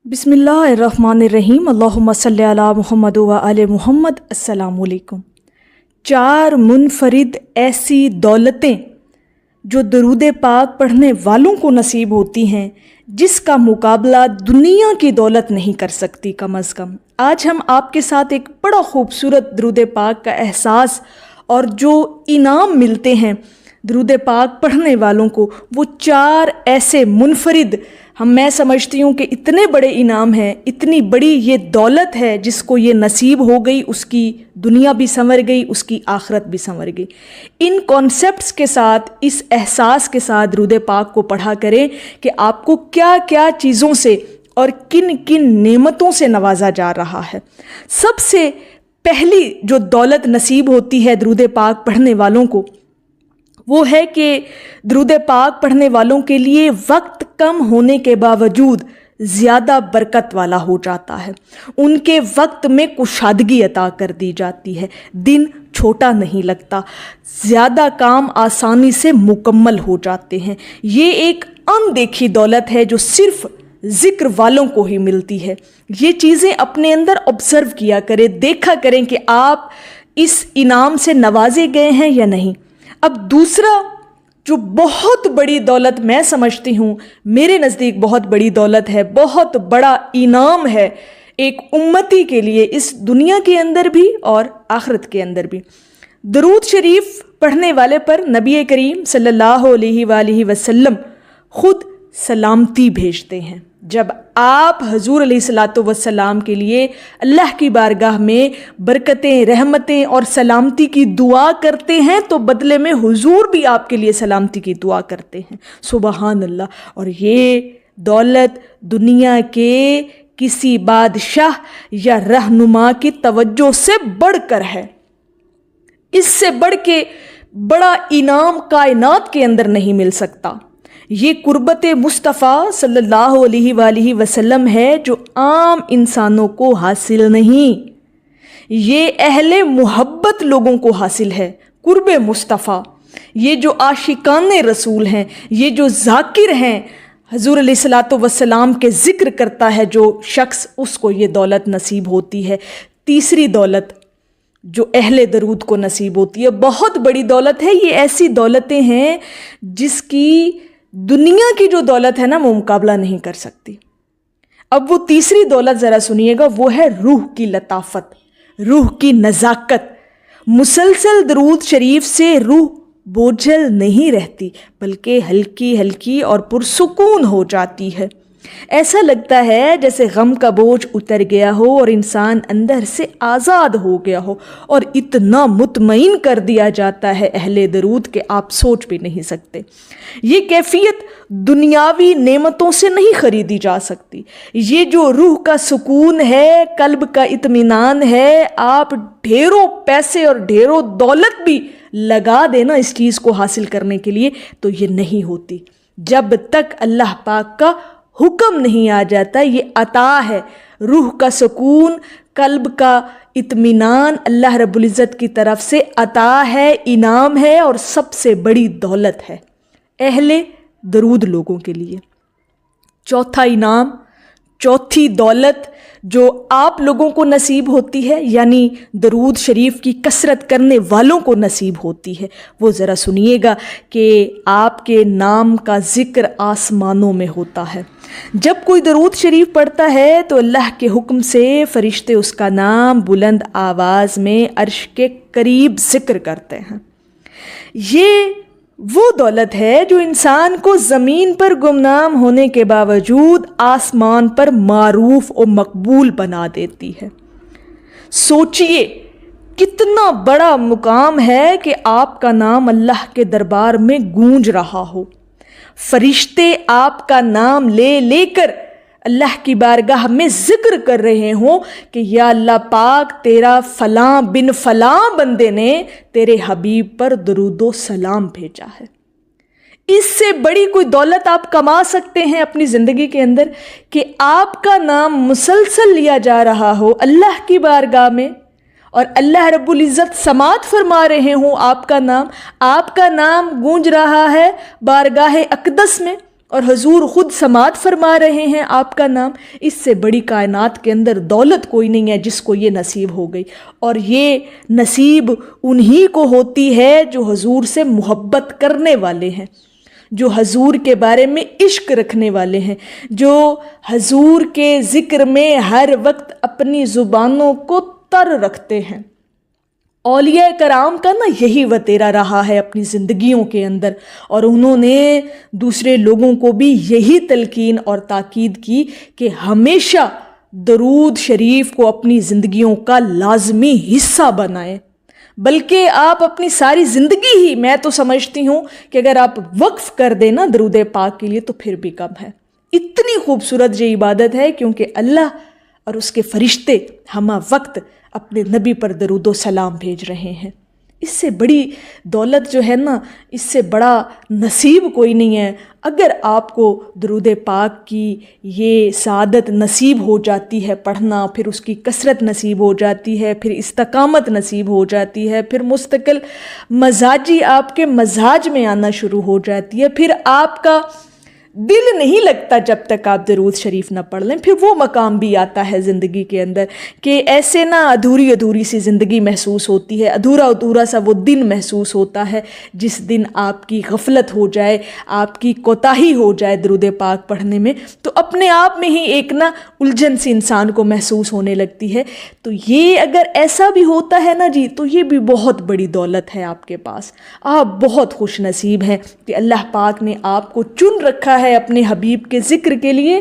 बिस्मिल्लाहिर्रहमानिर्रहीम। अल्लाहुम्मा सल्ली अला मुहम्मद व आले मुहम्मद। अस्सलामु अलैकुम। 4 मुनफरिद ऐसी दौलतें जो दरूद पाक पढ़ने वालों को नसीब होती हैं जिसका मुकाबला दुनिया की दौलत नहीं कर सकती कम अज़ कम। आज हम आपके साथ एक बड़ा खूबसूरत दरूद पाक का एहसास और जो इनाम मिलते हैं दरूद पाक पढ़ने वालों को, वो 4 ऐसे मुनफरिद मैं समझती हूँ कि इतने बड़े इनाम हैं, इतनी बड़ी ये दौलत है जिसको ये नसीब हो गई, उसकी दुनिया भी संवर गई, उसकी आखिरत भी संवर गई। इन कॉन्सेप्ट्स के साथ, इस एहसास के साथ दरूद पाक को पढ़ा करें कि आपको क्या क्या चीज़ों से और किन किन नेमतों से नवाजा जा रहा है। सबसे पहली जो दौलत नसीब होती है दरूद पाक पढ़ने वालों को, वो है कि दरूद पाक पढ़ने वालों के लिए वक्त कम होने के बावजूद ज़्यादा बरकत वाला हो जाता है। उनके वक्त में कुशादगी अता कर दी जाती है, दिन छोटा नहीं लगता, ज़्यादा काम आसानी से मुकम्मल हो जाते हैं। ये एक अनदेखी दौलत है जो सिर्फ ज़िक्र वालों को ही मिलती है। ये चीज़ें अपने अंदर ऑब्ज़र्व किया करें, देखा करें कि आप इस इनाम से नवाजे गए हैं या नहीं। अब दूसरा जो बहुत बड़ी दौलत मैं समझती हूँ, मेरे नज़दीक बहुत बड़ी दौलत है, बहुत बड़ा इनाम है एक उम्मती के लिए, इस दुनिया के अंदर भी और आखिरत के अंदर भी। दरूद शरीफ पढ़ने वाले पर नबी करीम सल्लल्लाहु अलैहि वसल्लम खुद सलामती भेजते हैं। जब आप हजूर अलैहिस्सलातु वस्सलाम के लिए अल्लाह की बारगाह में बरकतें, रहमतें और सलामती की दुआ करते हैं तो बदले में हुजूर भी आपके लिए सलामती की दुआ करते हैं। सुबहान अल्लाह। और ये दौलत दुनिया के किसी बादशाह या रहनुमा की तवज्जो से बढ़कर है। इससे बढ़ के बड़ा इनाम कायनात के अंदर नहीं मिल सकता। ये कुर्बत मुस्तफ़ा सल्लल्लाहु अलैहि वसल्लम है जो आम इंसानों को हासिल नहीं, ये अहले मुहब्बत लोगों को हासिल है। कुर्ब मुस्तफ़ा, ये जो आशिकाने रसूल हैं, ये जो ज़ाकिर हैं, हजूर अलैहिस्सलातु वस्सलाम के ज़िक्र करता है जो शख्स, उसको ये दौलत नसीब होती है। तीसरी दौलत जो अहले दरूद को नसीब होती है, बहुत बड़ी दौलत है। ये ऐसी दौलतें हैं जिसकी दुनिया की जो दौलत है ना, वो मुकाबला नहीं कर सकती। अब वो तीसरी दौलत ज़रा सुनिएगा, वो है रूह की लताफत, रूह की नज़ाकत। मुसलसल दरूद शरीफ से रूह बोझल नहीं रहती, बल्कि हल्की हल्की और पुरसुकून हो जाती है। ऐसा लगता है जैसे गम का बोझ उतर गया हो और इंसान अंदर से आज़ाद हो गया हो, और इतना मुतमईन कर दिया जाता है अहले दरूद के आप सोच भी नहीं सकते। ये कैफियत दुनियावी नेमतों से नहीं खरीदी जा सकती। ये जो रूह का सुकून है, कल्ब का इत्मीनान है, आप ढेरों पैसे और ढेरों दौलत भी लगा देना इस चीज़ को हासिल करने के लिए, तो ये नहीं होती जब तक अल्लाह पाक का हुक्म नहीं आ जाता। ये अता है, रूह का सुकून, कल्ब का इत्मीनान अल्लाह रब्बुल इज़्ज़त की तरफ से अता है, इनाम है और सबसे बड़ी दौलत है अहले दरूद लोगों के लिए। चौथा इनाम, चौथी दौलत जो आप लोगों को नसीब होती है, यानी दरूद शरीफ की कसरत करने वालों को नसीब होती है, वो ज़रा सुनिएगा कि आपके नाम का ज़िक्र आसमानों में होता है। जब कोई दरूद शरीफ पढ़ता है तो अल्लाह के हुक्म से फरिश्ते उसका नाम बुलंद आवाज़ में अर्श के करीब ज़िक्र करते हैं। ये वो दौलत है जो इंसान को ज़मीन पर गुमनाम होने के बावजूद आसमान पर मारूफ और मकबूल बना देती है। सोचिए कितना बड़ा मुकाम है कि आपका नाम अल्लाह के दरबार में गूंज रहा हो, फरिश्ते आपका नाम ले लेकर अल्लाह की बारगाह में ज़िक्र कर रहे हों कि या अल्लाह पाक, तेरा फ़लाँ बिन फ़लाँ बंदे ने तेरे हबीब पर दरूदो सलाम भेजा है। इससे बड़ी कोई दौलत आप कमा सकते हैं अपनी ज़िंदगी के अंदर कि आपका नाम मुसलसल लिया जा रहा हो अल्लाह की बारगाह में, और अल्लाह रब्बुल इज़्ज़त समात फरमा रहे हों आपका नाम गूंज रहा है बारगाह अक़दस में, اور حضور خود سماعت فرما رہے ہیں آپ کا نام، اس سے بڑی کائنات کے اندر دولت کوئی نہیں ہے جس کو یہ نصیب ہو گئی۔ اور یہ نصیب انہی کو ہوتی ہے جو حضور سے محبت کرنے والے ہیں، جو حضور کے بارے میں عشق رکھنے والے ہیں، جو حضور کے ذکر میں ہر وقت اپنی زبانوں کو تر رکھتے ہیں۔ اولیاء کرام کا نا یہی وتیرہ رہا ہے اپنی زندگیوں کے اندر، اور انہوں نے دوسرے لوگوں کو بھی یہی تلقین اور تاکید کی کہ ہمیشہ درود شریف کو اپنی زندگیوں کا لازمی حصہ بنائیں، بلکہ آپ اپنی ساری زندگی ہی، میں تو سمجھتی ہوں کہ اگر آپ وقف کر دیں نا درود پاک کے لیے تو پھر بھی کم ہے۔ اتنی خوبصورت یہ عبادت ہے، کیونکہ اللہ اور اس کے فرشتے ہمہ وقت اپنے نبی پر درود و سلام بھیج رہے ہیں۔ اس سے بڑی دولت جو ہے نا، اس سے بڑا نصیب کوئی نہیں ہے۔ اگر آپ کو درود پاک کی یہ سعادت نصیب ہو جاتی ہے پڑھنا، پھر اس کی کثرت نصیب ہو جاتی ہے، پھر استقامت نصیب ہو جاتی ہے، پھر مستقل مزاجی آپ کے مزاج میں آنا شروع ہو جاتی ہے، پھر آپ کا دل نہیں لگتا جب تک آپ درود شریف نہ پڑھ لیں۔ پھر وہ مقام بھی آتا ہے زندگی کے اندر کہ ایسے نہ ادھوری ادھوری سی زندگی محسوس ہوتی ہے، ادھورا ادھورا سا وہ دن محسوس ہوتا ہے جس دن آپ کی غفلت ہو جائے، آپ کی کوتاہی ہو جائے درود پاک پڑھنے میں، تو اپنے آپ میں ہی ایک نا الجھن سی انسان کو محسوس ہونے لگتی ہے۔ تو یہ اگر ایسا بھی ہوتا ہے نا جی، تو یہ بھی بہت بڑی دولت ہے آپ کے پاس۔ آپ بہت خوش نصیب ہیں کہ اللہ پاک نے آپ کو چن رکھا ہے اپنے حبیب کے ذکر کے لیے،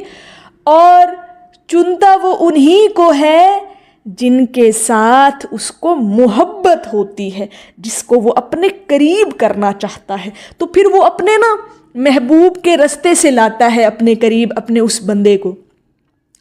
اور چنتا وہ انہی کو ہے جن کے ساتھ اس کو محبت ہوتی ہے، جس کو وہ اپنے قریب کرنا چاہتا ہے، تو پھر وہ اپنے نا محبوب کے رستے سے لاتا ہے اپنے قریب اپنے اس بندے کو،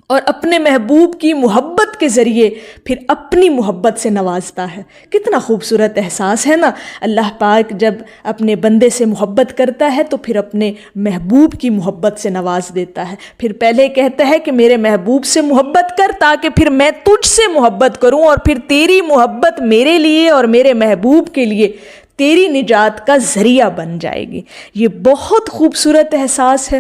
اور اپنے محبوب کی محبت کے ذریعے پھر اپنی محبت سے نوازتا ہے۔ کتنا خوبصورت احساس ہے نا، اللہ پاک جب اپنے بندے سے محبت کرتا ہے تو پھر اپنے محبوب کی محبت سے نواز دیتا ہے۔ پھر پہلے کہتا ہے کہ میرے محبوب سے محبت کر تاکہ پھر میں تجھ سے محبت کروں، اور پھر تیری محبت میرے لیے اور میرے محبوب کے لیے تیری نجات کا ذریعہ بن جائے گی۔ یہ بہت خوبصورت احساس ہے۔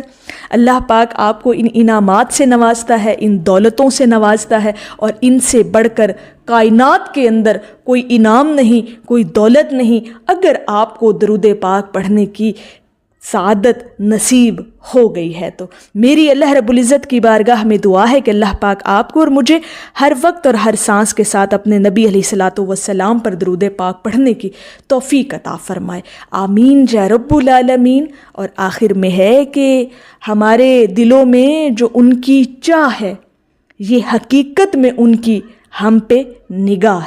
اللہ پاک آپ کو ان انعامات سے نوازتا ہے، ان دولتوں سے نوازتا ہے، اور ان سے بڑھ کر کائنات کے اندر کوئی انعام نہیں، کوئی دولت نہیں اگر آپ کو درود پاک پڑھنے کی سعادت نصیب ہو گئی ہے۔ تو میری اللہ رب العزت کی بارگاہ میں دعا ہے کہ اللہ پاک آپ کو اور مجھے ہر وقت اور ہر سانس کے ساتھ اپنے نبی علیہ الصلاۃ والسلام پر درود پاک پڑھنے کی توفیق عطا فرمائے، آمین یا رب العالمین۔ اور آخر میں ہے کہ ہمارے دلوں میں جو ان کی چاہ ہے، یہ حقیقت میں ان کی ہم پہ نگاہ ہے۔